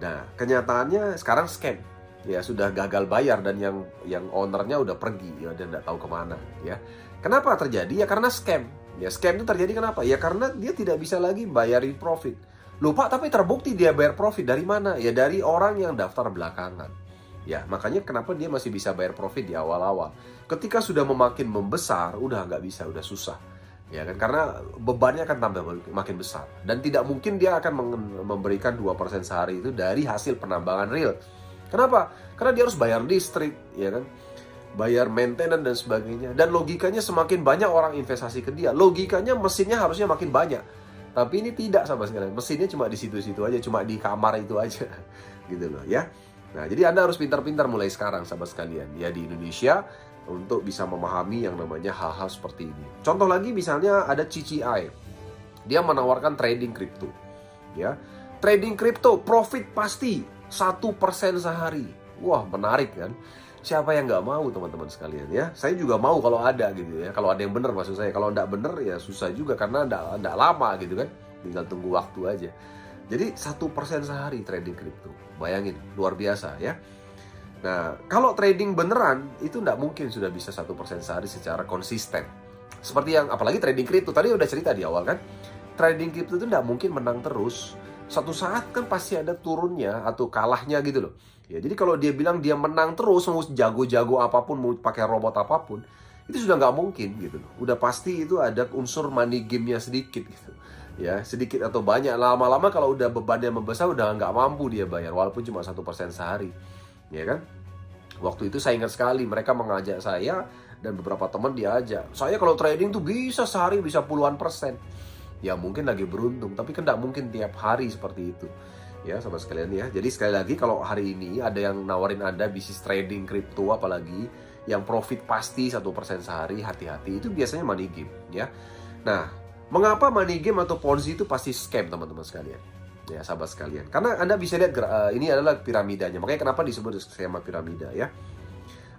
Nah, kenyataannya sekarang scam. Ya sudah gagal bayar dan yang ownernya udah pergi ya dan nggak tahu kemana ya. Kenapa terjadi? Ya karena scam. Ya scam itu terjadi kenapa? Ya karena dia tidak bisa lagi bayarin profit. Lupa tapi terbukti dia bayar profit dari mana? Ya dari orang yang daftar belakangan. Ya makanya kenapa dia masih bisa bayar profit di awal-awal. Ketika sudah makin membesar udah nggak bisa, udah susah. Ya kan, karena bebannya akan tambah makin besar dan tidak mungkin dia akan memberikan 2% sehari itu dari hasil penambangan real. Kenapa? Karena dia harus bayar listrik, ya kan, bayar maintenance dan sebagainya. Dan logikanya semakin banyak orang investasi ke dia, logikanya mesinnya harusnya makin banyak. Tapi ini tidak sama sekali, mesinnya cuma di situ-situ aja, cuma di kamar itu aja, gitu loh ya. Nah, jadi Anda harus pintar-pintar mulai sekarang sahabat sekalian ya di Indonesia, untuk bisa memahami yang namanya hal-hal seperti ini. Contoh lagi misalnya ada CCI. Dia menawarkan trading kripto. Ya. Trading kripto profit pasti 1% sehari. Wah, menarik kan? Siapa yang nggak mau teman-teman sekalian ya? Saya juga mau kalau ada gitu ya. Kalau ada yang benar maksud saya. Kalau nggak benar ya susah juga karena nggak lama gitu kan. Tinggal tunggu waktu aja. Jadi 1% sehari trading kripto. Bayangin, luar biasa ya. Nah, kalau trading beneran, itu nggak mungkin sudah bisa 1% sehari secara konsisten. Seperti yang, apalagi trading kripto, tadi udah cerita di awal kan. Trading kripto itu nggak mungkin menang terus. Suatu saat kan pasti ada turunnya atau kalahnya gitu loh. Ya, jadi kalau dia bilang dia menang terus, mau jago-jago apapun, mau pakai robot apapun, itu sudah nggak mungkin gitu loh. Udah pasti itu ada unsur money game-nya sedikit gitu. Ya, sedikit atau banyak. Lama-lama kalau udah bebannya membesar, udah nggak mampu dia bayar, walaupun cuma 1% sehari. Ya kan? Waktu itu saya ingat sekali mereka mengajak saya dan beberapa teman diajak. Saya kalau trading tuh bisa sehari bisa puluhan %. Ya mungkin lagi beruntung, tapi kan tidak mungkin tiap hari seperti itu. Ya sama sekalian ya. Jadi sekali lagi kalau hari ini ada yang nawarin Anda bisnis trading kripto apalagi yang profit pasti 1% sehari, hati-hati, itu biasanya money game ya. Nah, mengapa money game atau Ponzi itu pasti scam teman-teman sekalian? Ya sahabat sekalian, karena Anda bisa lihat ini adalah piramidanya. Makanya kenapa disebut skema piramida ya.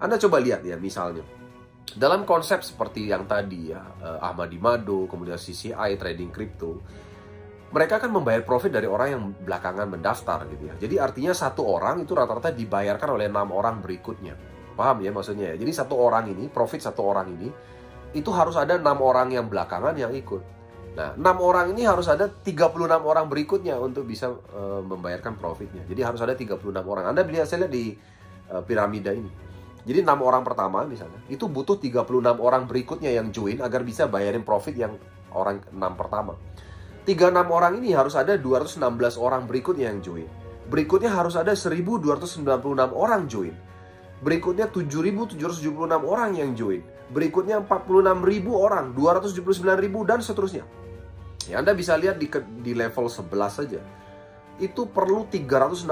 Anda coba lihat ya, misalnya dalam konsep seperti yang tadi ya, Ahmadi Mado, kemudian CCI trading crypto, mereka kan membayar profit dari orang yang belakangan mendaftar gitu ya. Jadi artinya satu orang itu rata-rata dibayarkan oleh 6 orang berikutnya. Paham ya maksudnya ya? Jadi satu orang ini, profit satu orang ini, itu harus ada 6 orang yang belakangan yang ikut. Nah, 6 orang ini harus ada 36 orang berikutnya untuk bisa membayarkan profitnya. Jadi harus ada 36 orang. Anda bisa lihat di piramida ini. Jadi 6 orang pertama misalnya, itu butuh 36 orang berikutnya yang join agar bisa bayarin profit yang orang 6 pertama. 36 orang ini harus ada 216 orang berikutnya yang join. Berikutnya harus ada 1296 orang join. Berikutnya 7.776 orang yang join. Berikutnya 46.000 orang, 279.000 dan seterusnya. Ya, Anda bisa lihat di level 11 saja. itu perlu 362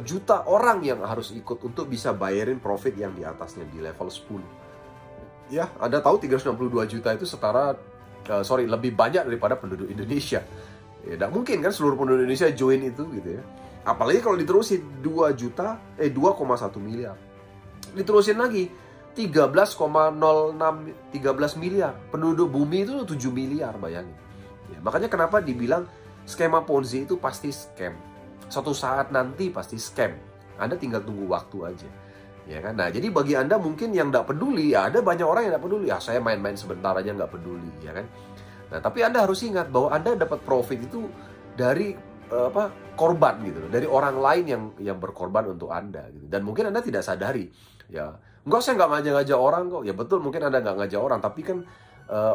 juta orang yang harus ikut untuk bisa bayarin profit yang di atasnya di level 10. Ya, Anda tahu 362 juta itu setara, lebih banyak daripada penduduk Indonesia. Ya, tidak mungkin kan seluruh penduduk Indonesia join itu gitu ya. Apalagi kalau diterusin 2,1 miliar. Diterusin lagi 13 miliar. Penduduk bumi itu 7 miliar, bayangin. Ya, makanya kenapa dibilang skema Ponzi itu pasti scam. Suatu saat nanti pasti scam. Anda tinggal tunggu waktu aja. Ya kan? Nah, jadi bagi Anda mungkin yang nggak peduli, ya ada banyak orang yang nggak peduli. Ya, saya main-main sebentar aja nggak peduli, ya kan? Nah, tapi Anda harus ingat bahwa Anda dapat profit itu dari korban gitu loh, dari orang lain yang berkorban untuk Anda gitu. Dan mungkin Anda tidak sadari. Ya, enggak, saya nggak ngajak-ngajak orang kok. Ya betul, mungkin Anda nggak ngajak orang, tapi kan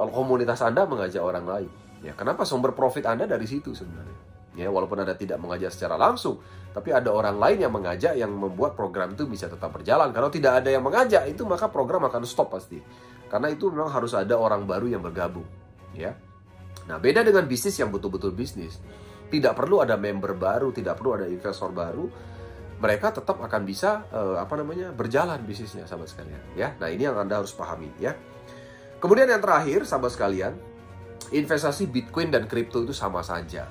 komunitas Anda mengajak orang lain. Ya, kenapa sumber profit Anda dari situ sebenarnya? Ya, walaupun Anda tidak mengajak secara langsung, tapi ada orang lain yang mengajak yang membuat program itu bisa tetap berjalan. Kalau tidak ada yang mengajak itu, maka program akan stop pasti. Karena itu memang harus ada orang baru yang bergabung, ya. Nah, beda dengan bisnis yang betul-betul bisnis. Tidak perlu ada member baru, tidak perlu ada investor baru. Mereka tetap akan bisa berjalan bisnisnya, sahabat sekalian, ya. Nah, ini yang Anda harus pahami, ya. Kemudian yang terakhir, sahabat sekalian, investasi Bitcoin dan kripto itu sama saja.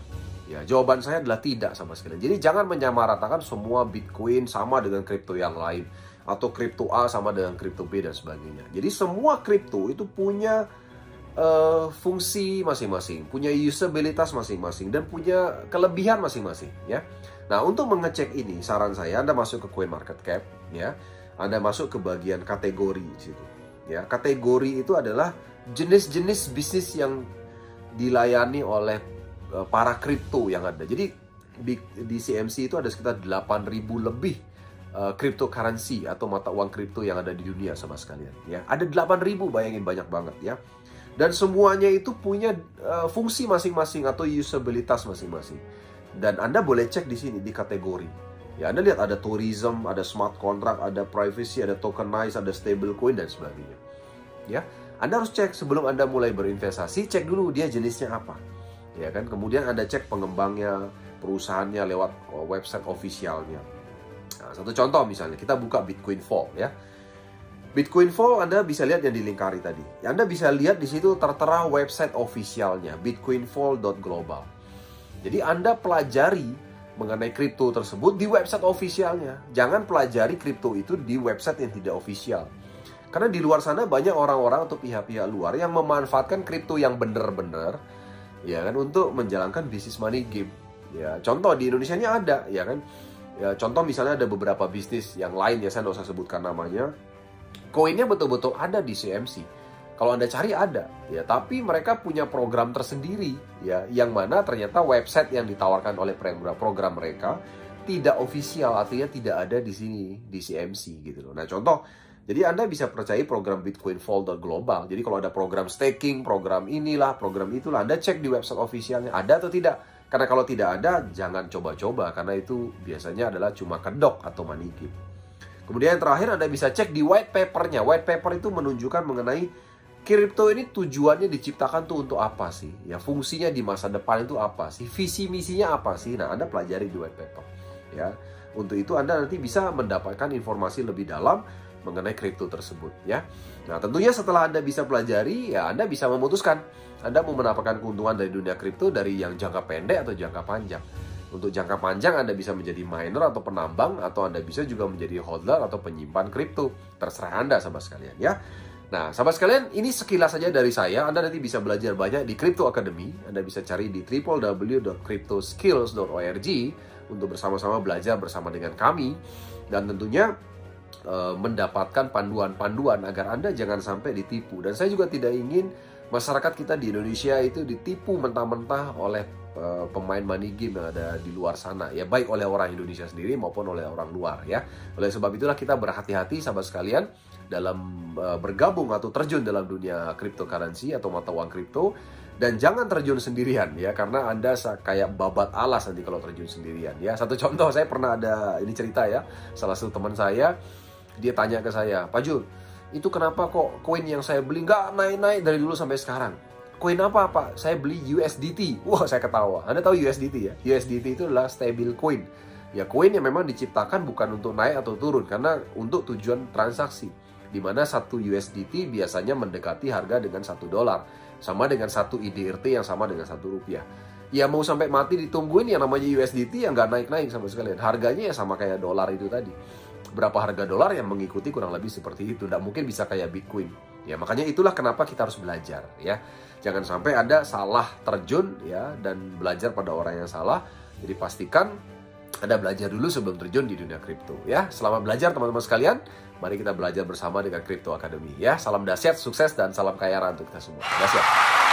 Ya, jawaban saya adalah tidak, sahabat sekalian. Jadi jangan menyamaratakan semua Bitcoin sama dengan kripto yang lain, atau kripto A sama dengan kripto B dan sebagainya. Jadi semua kripto itu punya fungsi masing-masing, punya usabilitas masing-masing, dan punya kelebihan masing-masing, ya. Nah, untuk mengecek ini, saran saya Anda masuk ke CoinMarketCap, ya. Anda masuk ke bagian kategori di situ, ya. Kategori itu adalah jenis-jenis bisnis yang dilayani oleh para kripto yang ada. Jadi di CMC itu ada sekitar 8.000 lebih cryptocurrency atau mata uang kripto yang ada di dunia, sama sekalian, ya. Ada 8.000, bayangin, banyak banget, ya. Dan semuanya itu punya fungsi masing-masing atau usabilitas masing-masing. Dan Anda boleh cek di sini di kategori. Ya, Anda lihat ada tourism, ada smart contract, ada privacy, ada tokenized, ada stablecoin dan sebagainya. Ya, Anda harus cek sebelum Anda mulai berinvestasi, cek dulu dia jenisnya apa. Ya kan? Kemudian Anda cek pengembangnya, perusahaannya lewat website officialnya. Nah, satu contoh misalnya, kita buka Bitcoin Vault, ya. Bitcoin Vault Anda bisa lihat yang dilingkari tadi. Anda bisa lihat di situ tertera website officialnya, bitcoinvault.global. Jadi Anda pelajari mengenai kripto tersebut di website officialnya. Jangan pelajari kripto itu di website yang tidak official. Karena di luar sana banyak orang-orang atau pihak-pihak luar yang memanfaatkan kripto yang benar-benar, ya kan, untuk menjalankan bisnis money game. Ya, contoh di Indonesia ini ada, ya kan. Ya, contoh misalnya ada beberapa bisnis yang lain, ya saya nggak usah sebutkan namanya. Koinnya betul-betul ada di CMC. Kalau Anda cari ada, ya. Tapi mereka punya program tersendiri, ya, yang mana ternyata website yang ditawarkan oleh program mereka tidak official, artinya tidak ada di sini di CMC gitu loh. Nah, contoh, jadi Anda bisa percaya program Bitcoin Vault Global. Jadi kalau ada program staking, program inilah, program itulah, Anda cek di website officialnya ada atau tidak. Karena kalau tidak ada, jangan coba-coba, karena itu biasanya adalah cuma kedok atau money game. Kemudian yang terakhir, Anda bisa cek di white paper-nya. White paper itu menunjukkan mengenai kripto ini tujuannya diciptakan tuh untuk apa sih? Ya, fungsinya di masa depan itu apa sih? Visi misinya apa sih? Nah, Anda pelajari di white paper, ya. Untuk itu Anda nanti bisa mendapatkan informasi lebih dalam mengenai kripto tersebut, ya. Nah, tentunya setelah Anda bisa pelajari, ya Anda bisa memutuskan Anda mau mendapatkan keuntungan dari dunia kripto dari yang jangka pendek atau jangka panjang. Untuk jangka panjang Anda bisa menjadi miner atau penambang, atau Anda bisa juga menjadi holder atau penyimpan kripto. Terserah Anda, sahabat sekalian, ya. Nah, sahabat sekalian, ini sekilas saja dari saya. Anda nanti bisa belajar banyak di Crypto Academy. Anda bisa cari di www.cryptoskills.org untuk bersama-sama belajar bersama dengan kami. Dan tentunya mendapatkan panduan-panduan agar Anda jangan sampai ditipu. Dan saya juga tidak ingin masyarakat kita di Indonesia itu ditipu mentah-mentah oleh pemain money game yang ada di luar sana, ya, baik oleh orang Indonesia sendiri maupun oleh orang luar, ya. Oleh sebab itulah kita berhati-hati, sahabat sekalian, dalam bergabung atau terjun dalam dunia cryptocurrency atau mata uang kripto. Dan jangan terjun sendirian, ya, karena Anda kayak babat alas nanti kalau terjun sendirian, ya. Satu contoh, saya pernah ada ini cerita, ya. Salah satu teman saya, dia tanya ke saya, "Pak Jul, itu kenapa kok koin yang saya beli nggak naik-naik dari dulu sampai sekarang? koin apa Pak? Saya beli USDT. Wah, saya ketawa. Anda tahu USDT ya? USDT itu adalah stable coin. Ya, koin yang memang diciptakan bukan untuk naik atau turun, karena untuk tujuan transaksi. Di mana satu USDT biasanya mendekati harga dengan $1. Sama dengan satu IDRT yang sama dengan Rp1. Ya mau sampai mati ditungguin yang namanya USDT yang nggak naik-naik sama sekalian. Harganya ya sama kayak dolar itu tadi. Berapa harga dolar yang mengikuti kurang lebih seperti itu. Nggak mungkin bisa kayak Bitcoin. Ya makanya itulah kenapa kita harus belajar ya. Jangan sampai ada salah terjun ya dan belajar pada orang yang salah. Jadi pastikan Anda belajar dulu sebelum terjun di dunia kripto ya. Selamat belajar teman-teman sekalian. Mari kita belajar bersama dengan Crypto Academy ya. Salam dahsyat, sukses dan salam kaya raya untuk kita semua. Dahsyat.